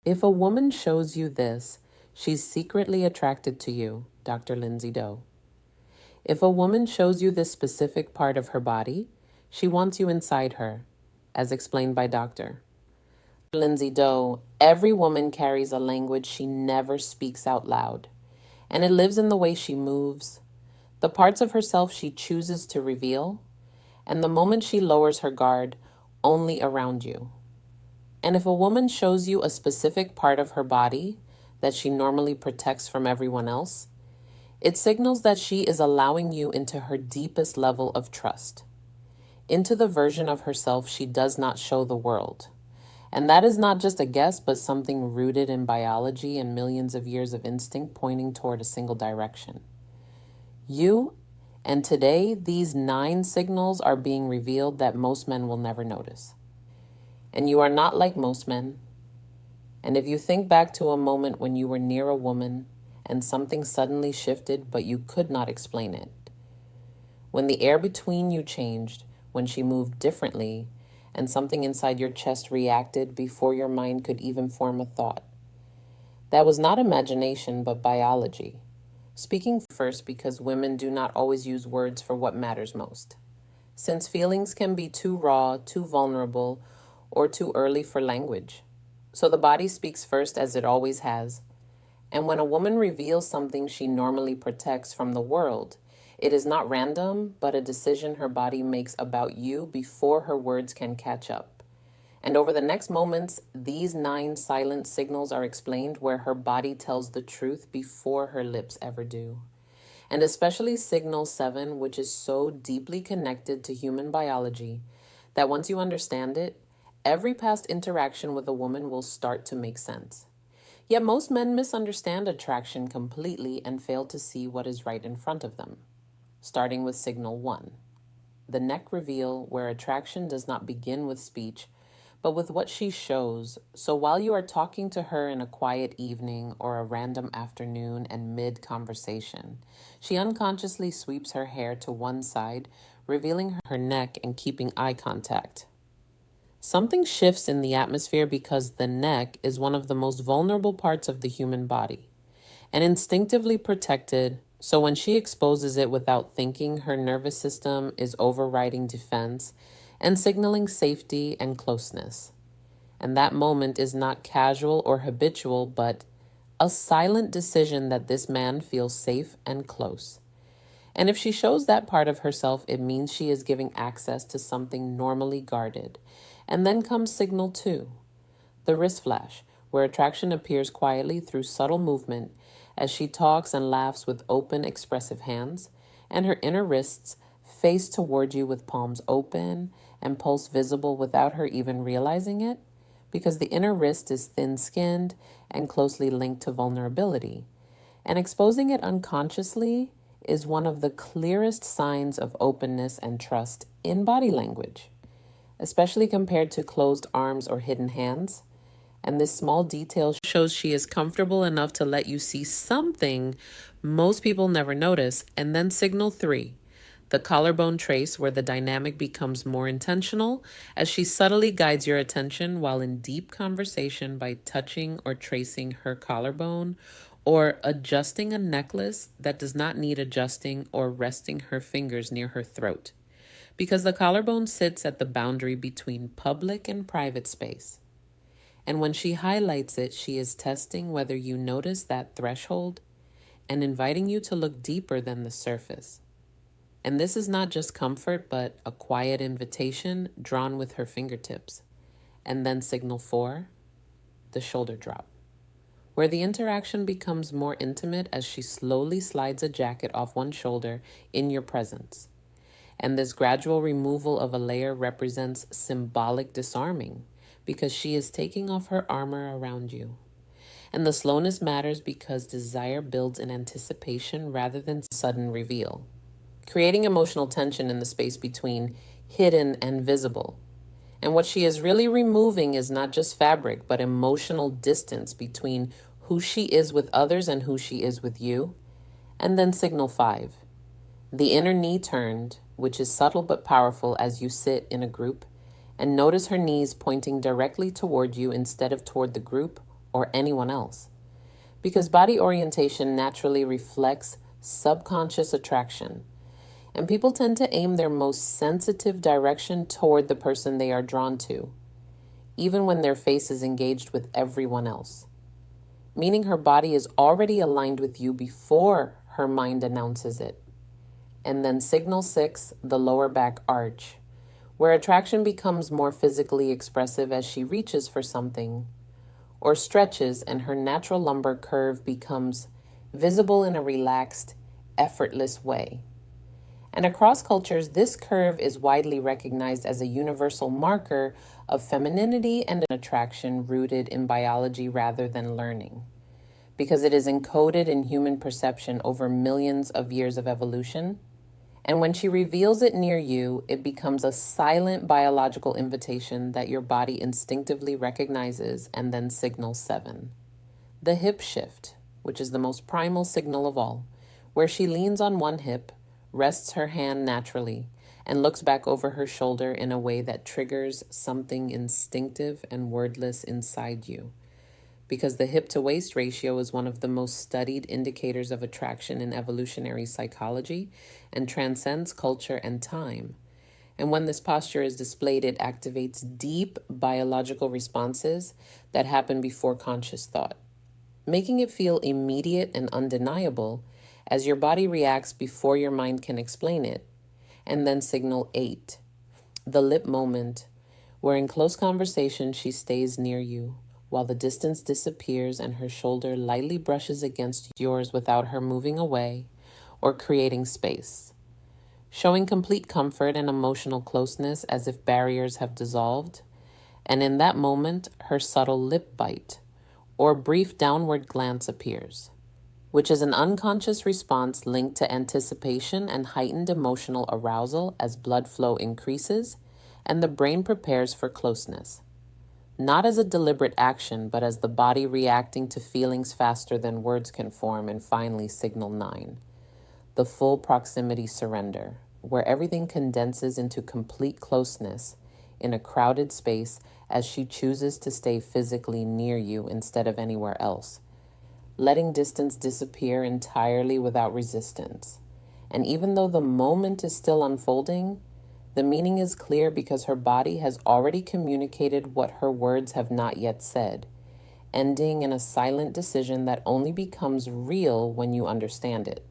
If a woman shows you this, she's secretly attracted to you, Dr. Lindsey Doe. If a woman shows you this specific part of her body, she wants you inside her, as explained by Dr. Lindsey Doe. Every woman carries a language she never speaks out loud, and it lives in the way she moves, the parts of herself she chooses to reveal, and the moment she lowers her guard only around you. And if a woman shows you a specific part of her body that she normally protects from everyone else, it signals that she is allowing you into her deepest level of trust, into the version of herself she does not show the world. And that is not just a guess, but something rooted in biology and millions of years of instinct pointing toward a single direction. You, and today, these 9 signals are being revealed that most men will never notice. And you are not like most men. And if you think back to a moment when you were near a woman and something suddenly shifted, but you could not explain it, when the air between you changed, when she moved differently, and something inside your chest reacted before your mind could even form a thought, that was not imagination, but biology. Speaking first, because women do not always use words for what matters most, since feelings can be too raw, too vulnerable, or too early for language. So the body speaks first, as it always has. And when a woman reveals something she normally protects from the world, it is not random, but a decision her body makes about you before her words can catch up. And over the next moments, these 9 silent signals are explained where her body tells the truth before her lips ever do. And especially signal 7, which is so deeply connected to human biology that once you understand it, every past interaction with a woman will start to make sense. Yet most men misunderstand attraction completely and fail to see what is right in front of them. Starting with signal 1, the neck reveal, where attraction does not begin with speech, but with what she shows. So while you are talking to her in a quiet evening or a random afternoon and mid-conversation, she unconsciously sweeps her hair to one side, revealing her neck and keeping eye contact. Something shifts in the atmosphere because the neck is one of the most vulnerable parts of the human body and instinctively protected. So when she exposes it without thinking, her nervous system is overriding defense and signaling safety and closeness. And that moment is not casual or habitual, but a silent decision that this man feels safe and close. And if she shows that part of herself, it means she is giving access to something normally guarded. And then comes signal 2, the wrist flash, where attraction appears quietly through subtle movement as she talks and laughs with open, expressive hands, and her inner wrists face toward you with palms open and pulse visible without her even realizing it, because the inner wrist is thin-skinned and closely linked to vulnerability. And exposing it unconsciously is one of the clearest signs of openness and trust in body language, especially compared to closed arms or hidden hands. And this small detail shows she is comfortable enough to let you see something most people never notice. And then signal 3, the collarbone trace, where the dynamic becomes more intentional as she subtly guides your attention while in deep conversation by touching or tracing her collarbone or adjusting a necklace that does not need adjusting or resting her fingers near her throat, because the collarbone sits at the boundary between public and private space. And when she highlights it, she is testing whether you notice that threshold and inviting you to look deeper than the surface. And this is not just comfort, but a quiet invitation drawn with her fingertips. And then signal 4, the shoulder drop, where the interaction becomes more intimate as she slowly slides a jacket off one shoulder in your presence. And this gradual removal of a layer represents symbolic disarming, because she is taking off her armor around you. And the slowness matters because desire builds in anticipation rather than sudden reveal, creating emotional tension in the space between hidden and visible. And what she is really removing is not just fabric, but emotional distance between who she is with others and who she is with you. And then signal 5, the inner knee turned, which is subtle but powerful as you sit in a group, and notice her knees pointing directly toward you instead of toward the group or anyone else. Because body orientation naturally reflects subconscious attraction, and people tend to aim their most sensitive direction toward the person they are drawn to, even when their face is engaged with everyone else. Meaning her body is already aligned with you before her mind announces it. And then signal 6, the lower back arch, where attraction becomes more physically expressive as she reaches for something, or stretches and her natural lumbar curve becomes visible in a relaxed, effortless way. And across cultures, this curve is widely recognized as a universal marker of femininity and an attraction rooted in biology rather than learning, because it is encoded in human perception over millions of years of evolution. And when she reveals it near you, it becomes a silent biological invitation that your body instinctively recognizes and then signals 7. The hip shift, which is the most primal signal of all, where she leans on one hip, rests her hand naturally, and looks back over her shoulder in a way that triggers something instinctive and wordless inside you. Because the hip to waist ratio is one of the most studied indicators of attraction in evolutionary psychology and transcends culture and time. And when this posture is displayed, it activates deep biological responses that happen before conscious thought, making it feel immediate and undeniable as your body reacts before your mind can explain it. And then signal 8, the lip moment, where in close conversation she stays near you, while the distance disappears and her shoulder lightly brushes against yours without her moving away or creating space, showing complete comfort and emotional closeness as if barriers have dissolved. And in that moment, her subtle lip bite or brief downward glance appears, which is an unconscious response linked to anticipation and heightened emotional arousal as blood flow increases and the brain prepares for closeness. Not as a deliberate action, but as the body reacting to feelings faster than words can form. And finally, signal 9, the full proximity surrender, where everything condenses into complete closeness in a crowded space as she chooses to stay physically near you instead of anywhere else, letting distance disappear entirely without resistance. And even though the moment is still unfolding, the meaning is clear because her body has already communicated what her words have not yet said, ending in a silent decision that only becomes real when you understand it.